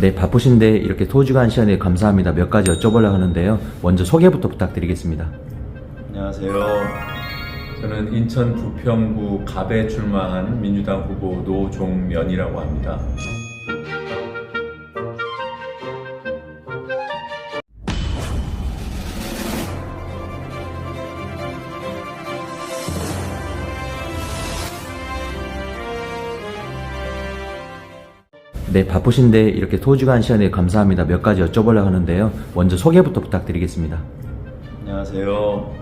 네, 바쁘신데 이렇게 소중한 시간에 감사합니다. 몇 가지 여쭤보려고 하는데요. 먼저 소개부터 부탁드리겠습니다. 안녕하세요. 저는 인천 부평구 갑에 출마한 민주당 후보 노종면이라고 합니다. 네, 바쁘신데 이렇게 소중한 시간에 감사합니다. 몇 가지 여쭤보려고 하는데요. 먼저 소개부터 부탁드리겠습니다. 안녕하세요.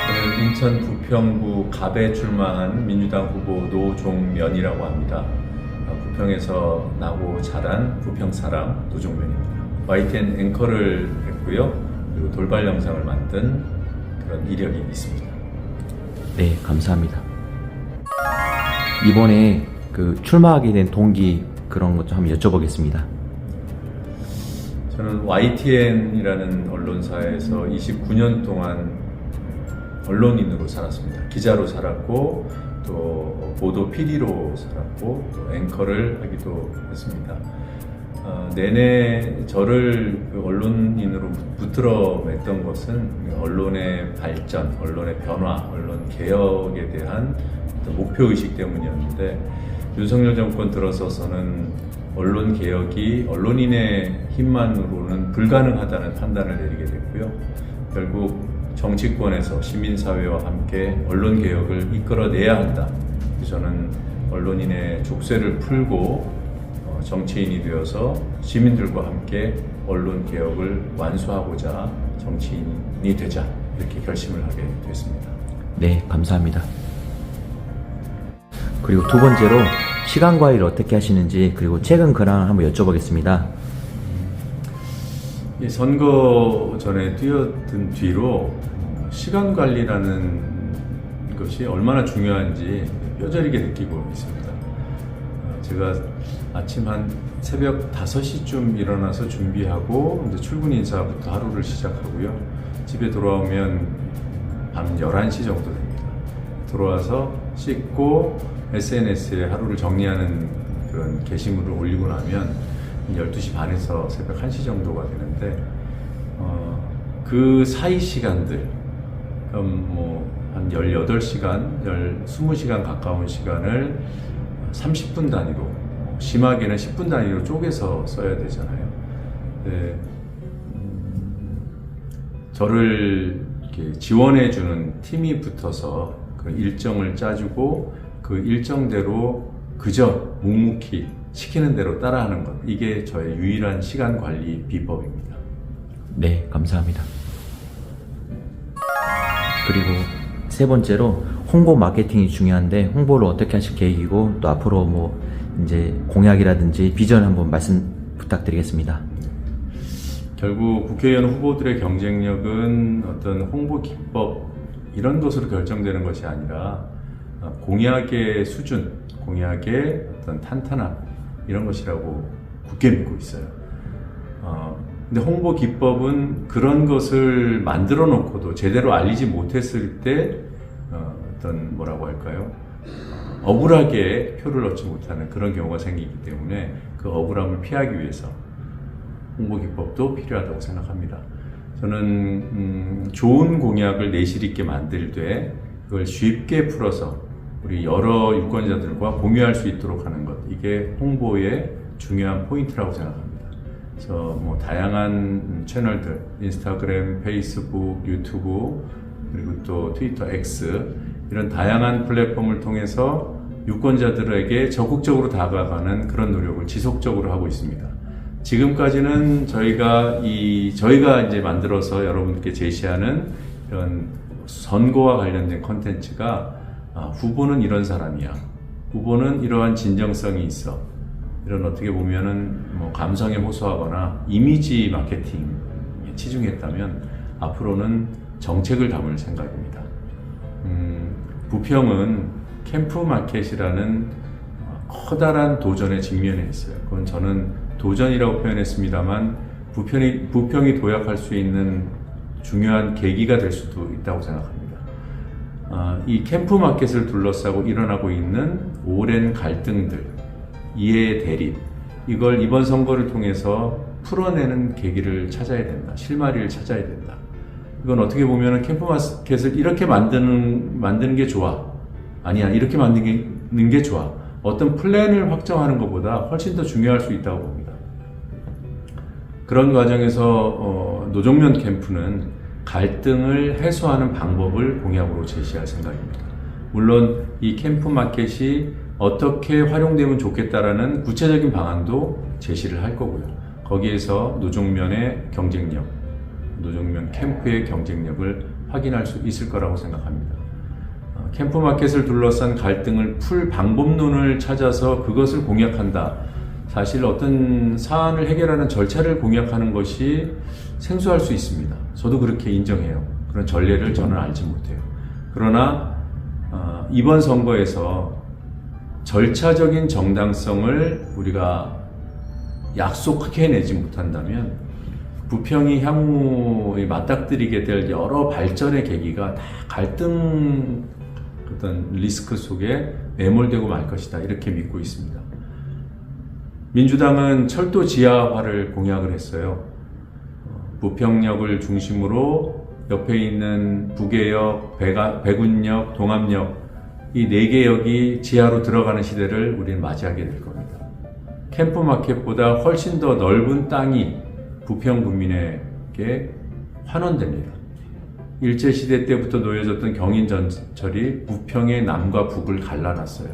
저는 인천 부평구 갑에 출마한 민주당 후보 노종면이라고 합니다. 부평에서 나고 자란 부평사람 노종면입니다. YTN 앵커를 했고요. 그리고 돌발 영상을 만든 그런 이력이 있습니다. 네, 감사합니다. 이번에 출마하게 된 동기 그런 것 좀 한번 여쭤보겠습니다. 저는 YTN이라는 언론사에서 29년 동안 언론인으로 살았습니다. 기자로 살았고 또 보도 PD로 살았고 또 앵커를 하기도 했습니다. 내내 저를 언론인으로 붙들어 맸던 것은 언론의 발전, 언론의 변화, 언론 개혁에 대한 목표의식 때문이었는데 윤석열 정권 들어서서는 언론 개혁이 언론인의 힘만으로는 불가능하다는 판단을 내리게 됐고요. 결국 정치권에서 시민사회와 함께 언론 개혁을 이끌어내야 한다. 저는 언론인의 족쇄를 풀고 정치인이 되어서 시민들과 함께 언론 개혁을 완수하고자 정치인이 되자 이렇게 결심을 하게 됐습니다. 네, 감사합니다. 그리고 두 번째로 시간 관리를 어떻게 하시는지 그리고 최근 근황을 한번 여쭤보겠습니다. 이 선거 전에 뛰어든 뒤로 시간 관리라는 것이 얼마나 중요한지 뼈저리게 느끼고 있습니다. 제가 아침 한 새벽 5시쯤 일어나서 준비하고 이제 출근 인사부터 하루를 시작하고요. 집에 돌아오면 밤 11시 정도 됩니다. 들어와서 씻고 SNS에 하루를 정리하는 그런 게시물을 올리고 나면 12시 반에서 새벽 1시 정도가 되는데 그 사이 시간들 한 18시간, 20시간 가까운 시간을 30분 단위로 심하게는 10분 단위로 쪼개서 써야 되잖아요. 네, 저를 이렇게 지원해주는 팀이 붙어서 그 일정을 짜주고 그 일정대로 그저 묵묵히 시키는 대로 따라하는 것, 이게 저의 유일한 시간 관리 비법입니다. 네, 감사합니다. 그리고 세 번째로 홍보 마케팅이 중요한데 홍보를 어떻게 하실 계획이고 또 앞으로 이제 공약이라든지 비전 한번 말씀 부탁드리겠습니다. 결국 국회의원 후보들의 경쟁력은 어떤 홍보 기법 이런 것으로 결정되는 것이 아니라 공약의 수준, 공약의 어떤 탄탄함 이런 것이라고 굳게 믿고 있어요. 근데 홍보 기법은 그런 것을 만들어 놓고도 제대로 알리지 못했을 때 어떤 뭐라고 할까요? 억울하게 표를 얻지 못하는 그런 경우가 생기기 때문에 그 억울함을 피하기 위해서 홍보 기법도 필요하다고 생각합니다. 저는 좋은 공약을 내실 있게 만들되 그걸 쉽게 풀어서 우리 여러 유권자들과 공유할 수 있도록 하는 것, 이게 홍보의 중요한 포인트라고 생각합니다. 그래서 다양한 채널들, 인스타그램, 페이스북, 유튜브, 그리고 또 트위터 X 이런 다양한 플랫폼을 통해서 유권자들에게 적극적으로 다가가는 그런 노력을 지속적으로 하고 있습니다. 지금까지는 저희가 이제 만들어서 여러분께 제시하는 이런 선거와 관련된 콘텐츠가 후보는 이런 사람이야. 후보는 이러한 진정성이 있어. 이런 어떻게 보면은 감성에 호소하거나 이미지 마케팅에 치중했다면 앞으로는 정책을 담을 생각입니다. 부평은 캠프 마켓이라는 커다란 도전에 직면해 있어요. 그건 저는 도전이라고 표현했습니다만 부평이 도약할 수 있는 중요한 계기가 될 수도 있다고 생각합니다. 이 캠프 마켓을 둘러싸고 일어나고 있는 오랜 갈등들, 이해 대립, 이걸 이번 선거를 통해서 풀어내는 계기를 찾아야 된다. 실마리를 찾아야 된다. 이건 어떻게 보면 캠프마켓을 이렇게 만드는 게 좋아. 아니야, 이렇게 만드는 게 좋아. 어떤 플랜을 확정하는 것보다 훨씬 더 중요할 수 있다고 봅니다. 그런 과정에서 노정면 캠프는 갈등을 해소하는 방법을 공약으로 제시할 생각입니다. 물론 이 캠프 마켓이 어떻게 활용되면 좋겠다라는 구체적인 방안도 제시를 할 거고요. 거기에서 노정면의 경쟁력, 노정면 캠프의 경쟁력을 확인할 수 있을 거라고 생각합니다. 캠프 마켓을 둘러싼 갈등을 풀 방법론을 찾아서 그것을 공약한다. 사실 어떤 사안을 해결하는 절차를 공약하는 것이 생소할 수 있습니다. 저도 그렇게 인정해요. 그런 전례를 저는 알지 못해요. 그러나 이번 선거에서 절차적인 정당성을 우리가 약속해내지 못한다면 부평이 향후에 맞닥뜨리게 될 여러 발전의 계기가 다 갈등 어떤 리스크 속에 매몰되고 말 것이다. 이렇게 믿고 있습니다. 민주당은 철도 지하화를 공약을 했어요. 부평역을 중심으로 옆에 있는 부계역, 백운역, 동암역 이 4개 역이 지하로 들어가는 시대를 우리는 맞이하게 될 겁니다. 캠프마켓보다 훨씬 더 넓은 땅이 부평 군민에게 환원됩니다. 일제시대 때부터 놓여졌던 경인전철이 부평의 남과 북을 갈라놨어요.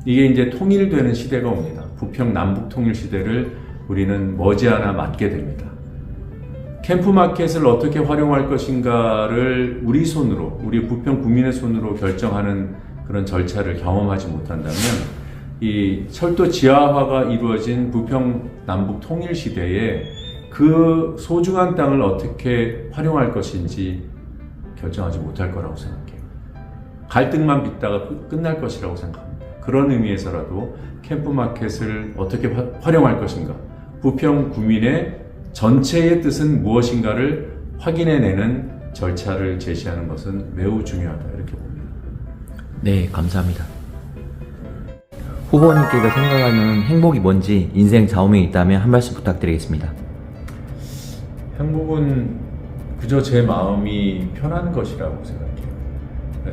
이게 이제 통일되는 시대가 옵니다. 부평 남북 통일 시대를 우리는 머지않아 맞게 됩니다. 캠프마켓을 어떻게 활용할 것인가를 우리 손으로, 우리 부평 국민의 손으로 결정하는 그런 절차를 경험하지 못한다면 이 철도 지하화가 이루어진 부평 남북 통일 시대에 그 소중한 땅을 어떻게 활용할 것인지 결정하지 못할 거라고 생각해요. 갈등만 빚다가 끝날 것이라고 생각합니다. 그런 의미에서라도 캠프마켓을 어떻게 활용할 것인가, 부평 구민의 전체의 뜻은 무엇인가를 확인해내는 절차를 제시하는 것은 매우 중요하다 이렇게 봅니다. 네, 감사합니다. 후보님께서 생각하는 행복이 뭔지 인생 좌우명이 있다면 한 말씀 부탁드리겠습니다. 행복은 그저 제 마음이 편한 것이라고 생각해요.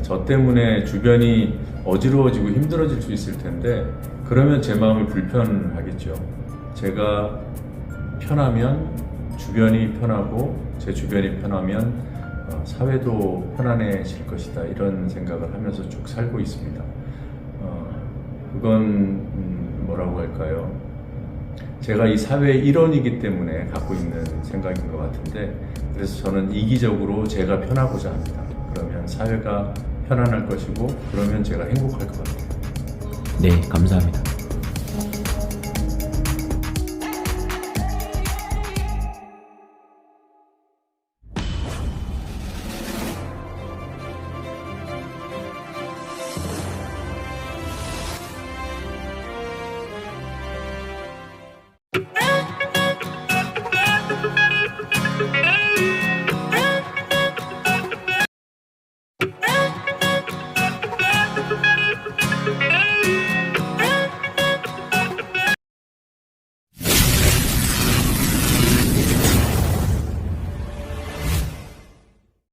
저 때문에 주변이 어지러워지고 힘들어질 수 있을 텐데 그러면 제 마음이 불편하겠죠. 제가 편하면 주변이 편하고 제 주변이 편하면 사회도 편안해질 것이다 이런 생각을 하면서 쭉 살고 있습니다. 그건 뭐라고 할까요? 제가 이 사회의 일원이기 때문에 갖고 있는 생각인 것 같은데 그래서 저는 이기적으로 제가 편하고자 합니다. 그러면 사회가 편안할 것이고 그러면 제가 행복할 것 같아요. 네, 감사합니다.